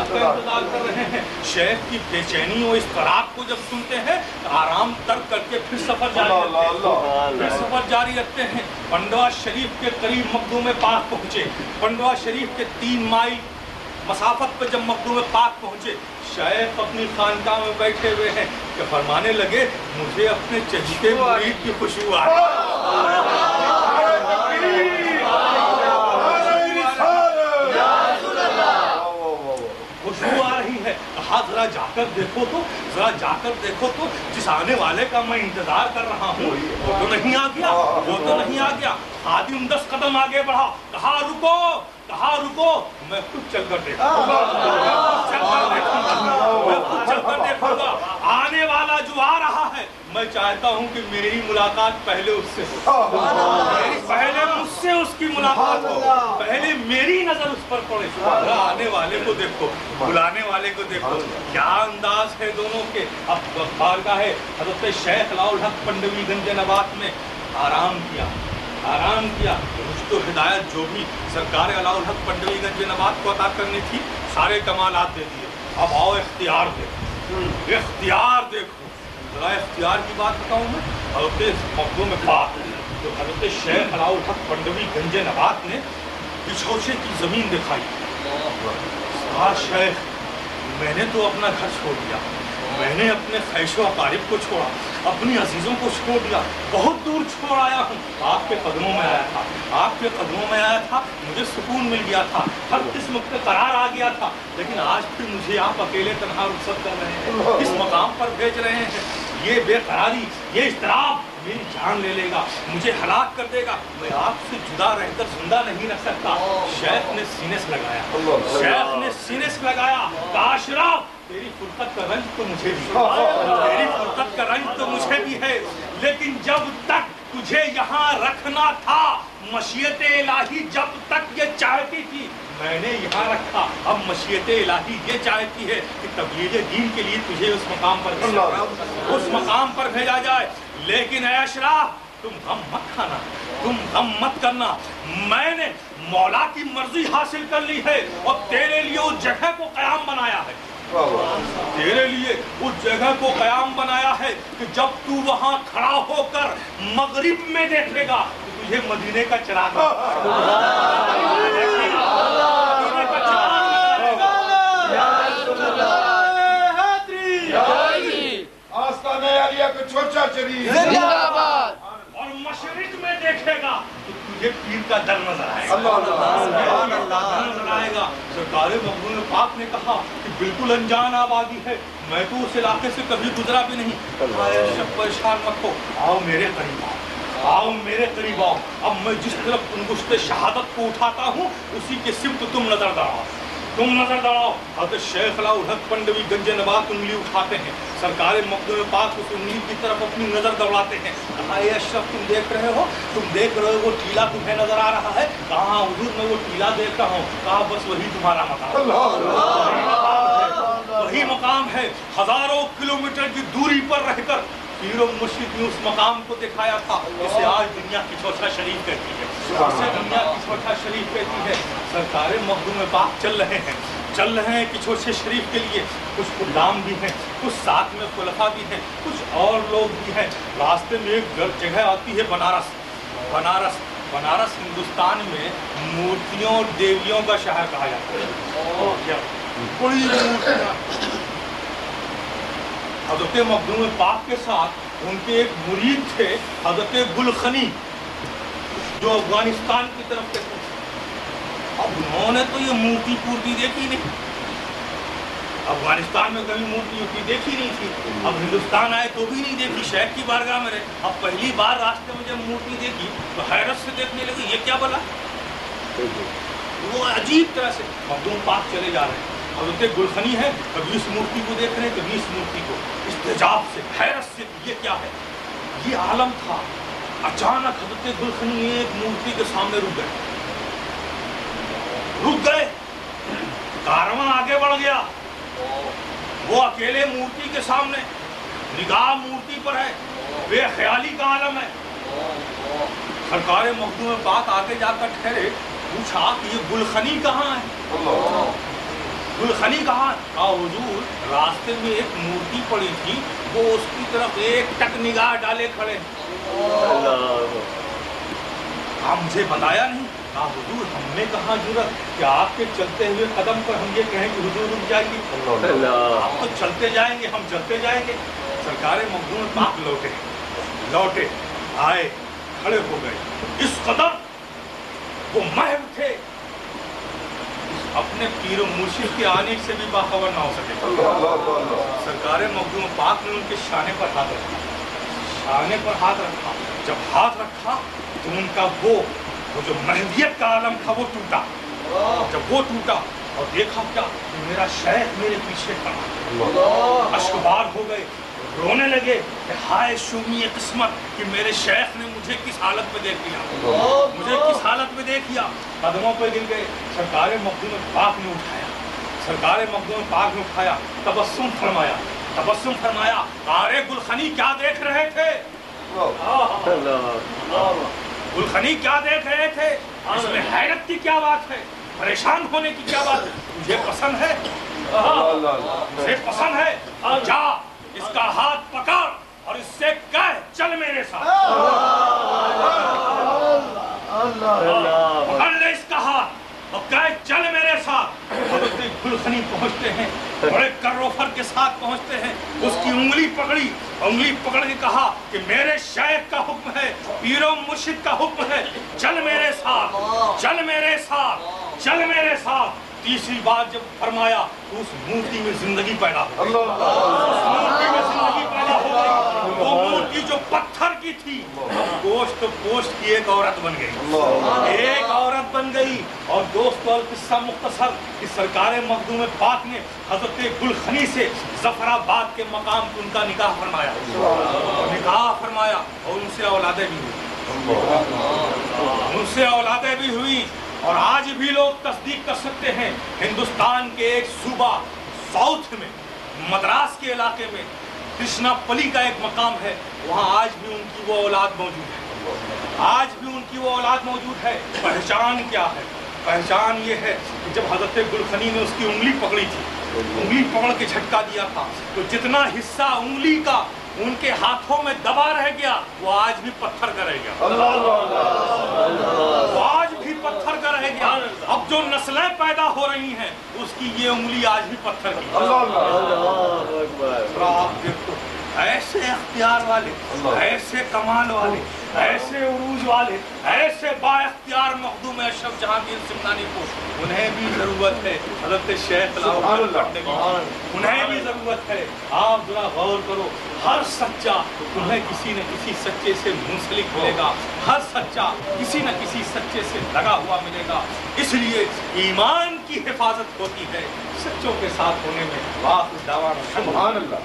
का इंतजार कर रहे हैं। शेख की बेचैनी और इस्तराब को जब सुनते हैं तो आराम तर्क करके फिर सफर जारी रखते हैं। पंडवा शरीफ के करीब मखदूम पाक पहुंचे। पंडवा शरीफ के 3 माइल मसाफत पे जब मखदूम पाक पहुंचे, शेख अपनी खानकाह में बैठे हुए हैं कि फरमाने लगे, मुझे अपने चचीते मुरीद की खुशबू आ रही है। कहा जरा जाकर देखो तो जिस आने वाले का मैं इंतजार कर रहा हूँ वो तो नहीं आ गया। खादिम 10 कदम आगे बढ़ा, कहा रुको, मैं खुद चलकर देखूंगा। आने वाला जो आ रहा है, मैं चाहता हूँ कि मेरी मुलाकात पहले उससे हो, पहले मुझसे उसकी मुलाकात हो, पहले मेरी नजर उस पर पड़े। आने वाले को देखो, बुलाने वाले को देखो, क्या अंदाज है दोनों के। अब बारगाह है हज़रत शेख अलाउल हक पंडवी गंज नवात में आराम किया। तो हिदायत जो भी सरकार अलाउल हक पंडवी गंज नवात को अता करनी थी, सारे कमालात दे दिए। अब आओ इख्तियार देखो। जरा इख्तियार की बात बताऊँ मैं। हज़रत मखदूम पाक तो हज़रत शेख अलाउल हक पंडवी गंज नवात ने बिछौछे की ज़मीन दिखाई। शेख, मैंने तो अपना घर छोड़ दिया, मैंने अपने ख्वाहिशो अकारिब को छोड़ा, अपनी अजीज़ों को छोड़ दिया, बहुत दूर छोड़ आया हूँ। आपके कदमों में आया था, मुझे सुकून मिल गया था, हर किस्म का करार आ गया था। लेकिन आज फिर मुझे आप अकेले तन्हा रुखसत कर रहे हैं, इस मकाम पर भेज रहे हैं। ये बेकरारी, ये इस्तराब मेरी जान ले लेगा, मुझे हलाक कर देगा। मैं आपसे जुदा रहकर जिंदा नहीं रह सकता। शेख ने सीने से लगाया, काशरा तेरी फुर्सत का रंज तो मुझे भी है, लेकिन जब तक तुझे यहाँ रखना था, मशीयते इलाही जब तक ये चाहती थी, मैंने यहाँ रखा। अब मशीयते इलाही ये चाहती है कि तबलीग दीन के लिए तुझे उस मकाम पर भेजा जाए। लेकिन ऐ अशराफ, तुम गम मत खाना, तुम गम मत करना। मैंने मौला की मर्जी हासिल कर ली है और तेरे लिए उस जगह को क़याम बनाया है। कि जब तू वहाँ खड़ा होकर मगरिब में देखेगा तो तुझे मदीने का चिराग और मशरिक में देखेगा तो तुझे पीर का दर नजर आएगा। सरकार मखदूम पाक ने कहा कि बिल्कुल अनजान आबादी है, मैं तो उस इलाके से कभी गुजरा भी नहीं। परेशान मत हो, आओ मेरे करीब आओ। अब मैं जिस तरफ अंगुश्ते शहादत को उठाता हूँ, उसी के सिमत तुम नजर दौड़ाओ। हज़रत शेख अलाउल हक पंडवी गंज नवात उंगली उठाते हैं, सरकार मखदूम पाक उस उंगली की तरफ अपनी नजर दौड़ाते हैं। कहा, ये अशरफ तुम देख रहे हो वो टीला तुम्हें नजर आ रहा है? कहा, हुजूर मैं वो टीला देख रहा हूँ। कहा, बस वही तुम्हारा वही मकाम है। हजारों किलोमीटर की दूरी पर रहकर पीर और मुर्शिद ने उस मकाम को दिखाया था, जिसे आज दुनिया की चौथा शरीफ कहती है। सरकार मखदूम पाक चल रहे हैं कि चौथे शरीफ के लिए। कुछ गुलाम भी हैं, कुछ साथ में खुलफा भी हैं, कुछ और लोग भी हैं। रास्ते में एक जगह आती है बनारस हिंदुस्तान में मूर्तियों और देवियों का शहर कहा जाता है। बड़ी मूर्तियाँ। हज़रत मखदूम पाक के साथ उनके एक मुरीद थे, हज़रत गुलखनी, जो अफगानिस्तान की तरफ से थे। अब उन्होंने तो ये मूर्ति देखी नहीं, अफगानिस्तान में कभी मूर्ति देखी नहीं थी। अब हिंदुस्तान आए तो भी नहीं देखी, शेख की बारगाह में रहे। अब पहली बार रास्ते में जब मूर्ति देखी तो हैरत से देखने लगी, ये क्या बोला। वो अजीब तरह से मखदूम पाक चले जा रहे हैं। हज़रत गुलखनी है, कभी इस मूर्ति को देख रहे हैं, कभी इस मूर्ति को, इस्तेजाब से, हैरत से, ये क्या है, ये आलम था। अचानक हज़रत गुलखनी एक मूर्ति के सामने रुक गए। कारवां आगे बढ़ गया, वो अकेले मूर्ति के सामने, निगाह मूर्ति पर है, बेख्याली का आलम है। सरकार मखदूम पाक आगे जाकर ठहरे, पूछा कि ये गुलखनी कहाँ है। गुलखनी कहा? हुजूर, रास्ते में एक मूर्ति पड़ी थी, वो उसकी तरफ एक टक निगाह डाले खड़े। आप मुझे बताया नहीं? हुजूर, हमने कहाँ जुर्रत कि आपके चलते हुए कदम पर हम ये कहें कि हुजूर रुक जाइए। आप तो चलते जाएंगे, हम चलते जाएंगे। सरकार मखदूम पाक लौटे, आए, खड़े हो गए। इस कदर वो महव थे, अपने पीर मुर्शिद के आने से भी बाखबर ना हो सके। सरकार मखदूम पाक ने उनके शाने पर हाथ रखा, जब हाथ रखा तो उनका वो जो महवियत का आलम था वो टूटा। जब वो टूटा और देखा क्या, मेरा शेख मेरे पीछे खड़ा, अश्कबार हो गए, रोने लगे, हाय शूमी किस्मत कि मेरे शेख ने मुझे किस हालत में देख लिया, कदमों पे गिर गए। सरकार मखदूम पाक ने उठाया, तबस्सुम फरमाया, अरे गुलखनी क्या देख रहे थे? गुलखनी क्या देख रहे थे? इसमें हैरत की क्या बात है? परेशान होने की क्या बात है? मुझे पसंद है, जा इसका हाथ पकड़ और इससे कह चल मेरे साथ। पकड़ ले इसका हाथ और कह चल मेरे साथ। गुलखनी पहुंचते हैं, बड़े कर्रोफर के साथ पहुंचते हैं, उसकी उंगली पकड़ के कहा कि मेरे शेख का हुक्म है, पीरो मुर्शिद का हुक्म है, चल मेरे साथ। तीसरी बार जब फरमाया तो उस मूर्ति में जिंदगी पैदा हो गई। वो मूर्ति जो पत्थर की थी, गोश्त की एक औरत बन गई। और दोस्तों, किस्सा मुख्तसर कि सरकार मखदूम पाक ने हजरत गुलखनी से जफराबाद के मकाम पर उनका निकाह फरमाया और उनसे औलादें भी हुई। और आज भी लोग तस्दीक कर सकते हैं, हिंदुस्तान के एक सूबा साउथ में, मद्रास के इलाके में कृष्णापली का एक मकाम है, वहाँ आज भी उनकी वो औलाद मौजूद है। पहचान क्या है? पहचान ये है कि जब हजरत गुलखनी ने उसकी उंगली पकड़ी थी, उंगली पकड़ के झटका दिया था, तो जितना हिस्सा उंगली का उनके हाथों में दबा रह गया, वो आज भी पत्थर का रह गया। अब जो नस्लें पैदा हो रही हैं, उसकी ये उंगली आज भी पत्थर की। आप देखो, ऐसे अख्तियार वाले, ऐसे कमाल वाले, ऐसे उरूज वाले, ऐसे बाइख्तियार मखदूम अशरफ जहांगीर सिमनानी को, उन्हें भी जरूरत है हज़रत शेख उन्हें भी जरूरत है। आप जरा गौर करो, हर सच्चा तुम्हें किसी न किसी सच्चे से मुंसलिक मिलेगा, हर सच्चा किसी न किसी सच्चे से लगा हुआ मिलेगा। इसलिए ईमान की हिफाजत होती है सच्चों के साथ होने में। वाह दावा सुभान अल्लाह।